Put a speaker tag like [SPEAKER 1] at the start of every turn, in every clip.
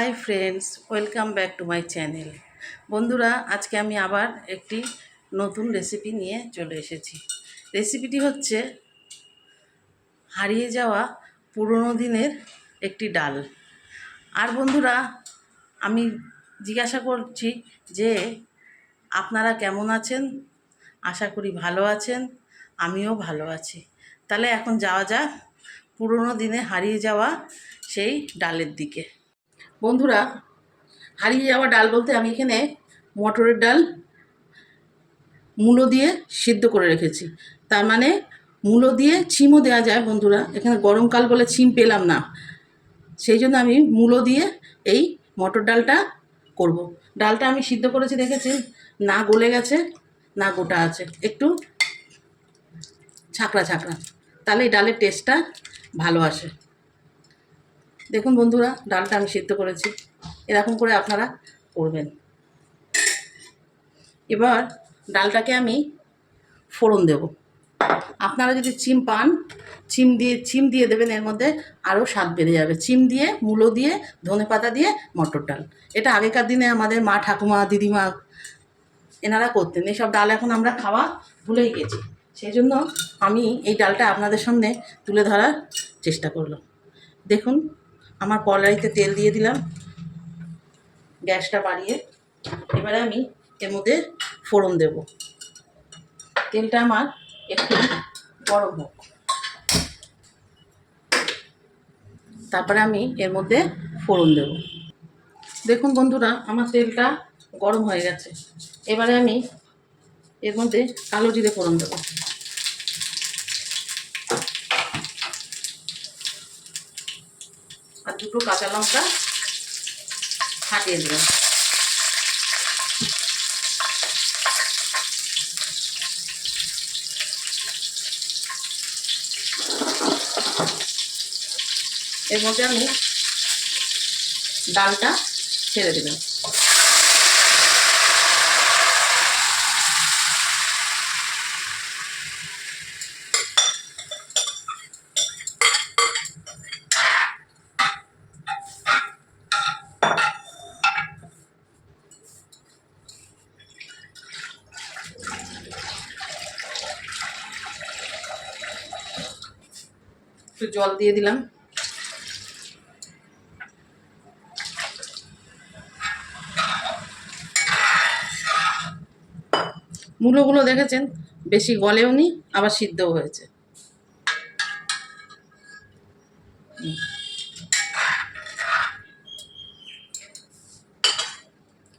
[SPEAKER 1] Hi friends, welcome back to my channel. বন্ধুরা, আজকে আমি আবার একটি নতুন রেসিপি নিয়ে চলে এসেছি। রেসিপিটি হচ্ছে হারিয়ে যাওয়া পুরনো দিনের একটি ডাল। আর বন্ধুরা, আমি জিজ্ঞাসা করছি যে আপনারা কেমন আছেন? আশা করি ভালো আছেন, আমিও ভালো আছি। তাহলে এখন যাওয়া যাক পুরনো দিনে হারিয়ে যাওয়া সেই ডালের দিকে। বন্ধুরা, হারিয়ে যাওয়া ডাল বলতে আমি এখানে মটরের ডাল মূলো দিয়ে সিদ্ধ করে রেখেছি। তার মানে মূলো দিয়ে ছিমও দেওয়া যায় বন্ধুরা, এখানে গরমকাল বলে ছিম পেলাম না, সেই জন্য আমি মূলো দিয়ে এই মটর ডালটা করব। ডালটা আমি সিদ্ধ করেছি, দেখেছি না গলে গেছে না গোটা আছে, একটু ছাকড়া ছাকড়া, তাহলে এই ডালের টেস্টটা ভালো আসে। দেখুন বন্ধুরা, ডালটা আমি সিদ্ধ করেছি, এরকম করে আপনারা করবেন। এবার ডালটাকে আমি ফোড়ন দেব। আপনারা যদি চিম পান, চিম দিয়ে দেবেন, এর মধ্যে আরও স্বাদ বেড়ে যাবে। চিম দিয়ে, মূলো দিয়ে, ধনেপাতা দিয়ে মটর ডাল, এটা আগেকার দিনে আমাদের মা, ঠাকুমা, দিদিমা এনারা করতেন। এইসব ডাল এখন আমরা খাওয়া ভুলেই গেছি, সেই জন্য আমি এই ডালটা আপনাদের সামনে তুলে ধরার চেষ্টা করলাম। দেখুন, আমার কড়াইতে তেল দিয়ে দিলাম, গ্যাসটা বাড়িয়ে। এবারে আমি এর মধ্যে ফোড়ন দেব। তেলটা আমার একটু গরম হোক, তারপরে আমি এর মধ্যে ফোড়ন দেব। দেখুন বন্ধুরা, আমার তেলটা গরম হয়ে গেছে। এবারে আমি এর মধ্যে কালো জিরে ফোড়ন দেব। আর দুটো কাঁচা লঙ্কা ফাটিয়ে দেব। এর মধ্যে আমি ডালটা ছেড়ে দিলাম। একটু জল দিয়ে দিলাম। মূলোগুলো দেখেছেন বেশি গলেও নি, আবার সিদ্ধও হয়েছে।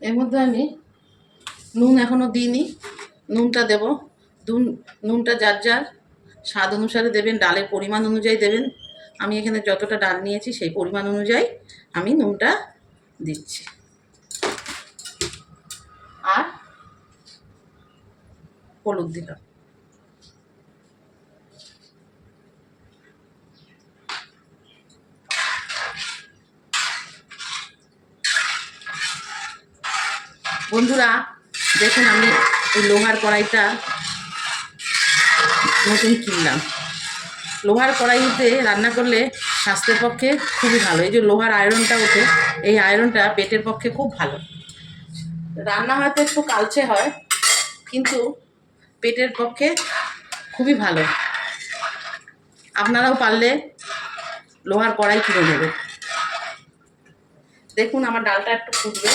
[SPEAKER 1] এর মধ্যে আমি নুন এখনো দিইনি, নুনটা দেব। নুনটা যার যার স্বাদ অনুসারে দেবেন, ডালের পরিমাণ অনুযায়ী দেবেন। আমি এখানে যতটা ডাল নিয়েছি সেই পরিমাণ অনুযায়ী আমি নুনটা দিচ্ছি। আর হলুদ দিলাম। বন্ধুরা দেখুন, আমি এই লোহার কড়াইটা নতুন কিনলাম। লোহার কড়াইতে রান্না করলে স্বাস্থ্যের পক্ষে খুবই ভালো। এই যে লোহার আয়রনটা ওঠে, এই আয়রনটা পেটের পক্ষে খুব ভালো। রান্না হয়তো একটু কালচে হয়, কিন্তু পেটের পক্ষে খুবই ভালো। আপনারাও পারলে লোহার কড়াই কিনে নেবেন। দেখুন, আমার ডালটা একটু ফুটবে,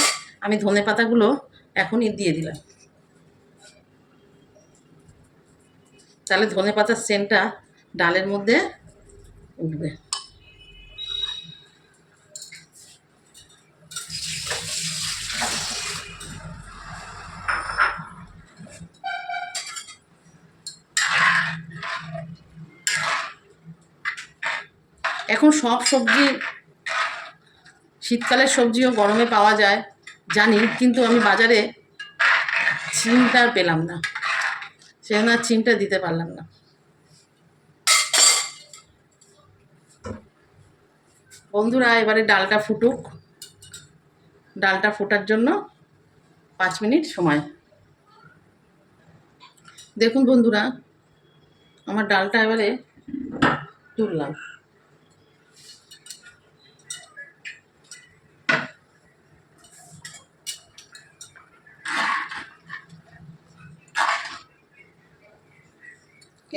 [SPEAKER 1] আমি ধনেপাতাগুলো এখনই দিয়ে দিলাম, তাহলে ধনেপাতার সেন্টটা ডালের মধ্যে উঠবে। এখন সব সবজি, শীতকালের সবজিও গরমে পাওয়া যায় জানি, কিন্তু আমি বাজারে চিমটা পেলাম না, সেজন্য আর চিমটা দিতে পারলাম না। বন্ধুরা, এবারে ডালটা ফুটুক। ডালটা ফোটার জন্য 5 মিনিট সময়। দেখুন বন্ধুরা, আমার ডালটা এবারে তুললাম।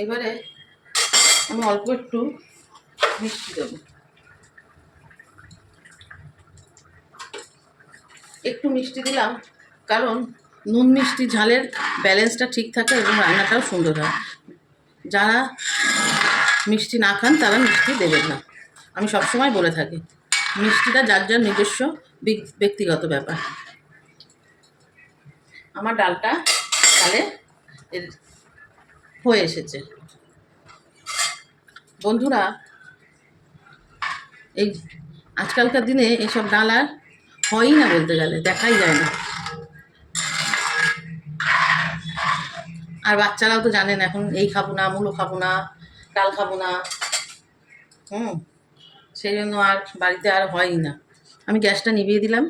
[SPEAKER 1] এবারে আমি অল্প একটু মিষ্টি দেবো, একটু মিষ্টি দিলাম কারণ নুন মিষ্টি ঝালের ব্যালেন্সটা ঠিক থাকে এবং রান্নাটাও সুন্দর হয়। যারা মিষ্টি না খান তারা মিষ্টি দেবেন না, আমি সবসময় বলে থাকি। মিষ্টিটা যার যার নিজস্ব ব্যক্তিগত ব্যাপার। আমার ডালটা তাহলে হয়ে এসেছে। বন্ধুরা, এই আজকালকার দিনে এসব ডাল আর হয়ই না, বলতে গেলে দেখাই যায় না। আর বাচ্চারাও তো জানেন এখন এই খাবো না, মূলো খাবো না, ডাল খাবো না, সেই জন্য আর বাড়িতে আর হয়ই না। আমি গ্যাসটা নিভিয়ে দিলাম,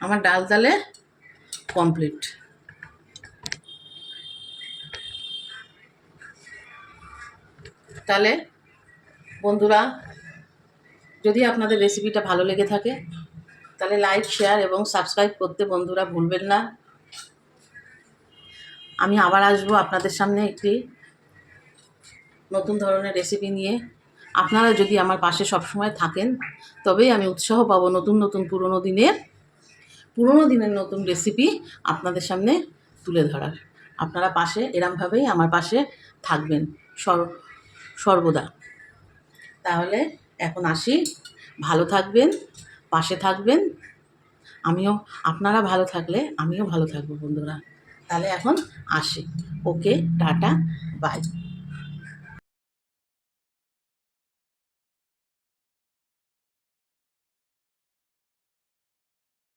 [SPEAKER 1] আমার ডাল তালে কমপ্লিট। তাহলে বন্ধুরা, যদি আপনাদের রেসিপিটা ভালো লেগে থাকে তাহলে লাইক, শেয়ার এবং সাবস্ক্রাইব করতে বন্ধুরা ভুলবেন না। আমি আবার আসবো আপনাদের সামনে একটি নতুন ধরনের রেসিপি নিয়ে। আপনারা যদি আমার পাশে সবসময় থাকেন তবেই আমি উৎসাহ পাবো নতুন নতুন পুরনো দিনের নতুন রেসিপি আপনাদের সামনে তুলে ধরার। আপনারা পাশে এরমভাবেই আমার পাশে থাকবেন সর্বদা। তাহলে এখন আসি, ভালো থাকবেন, পাশে থাকবেন, আপনারা ভালো থাকলে আমিও ভালো থাকবো বন্ধুরা। তাহলে এখন আসি, ওকে, টাটা, বাই।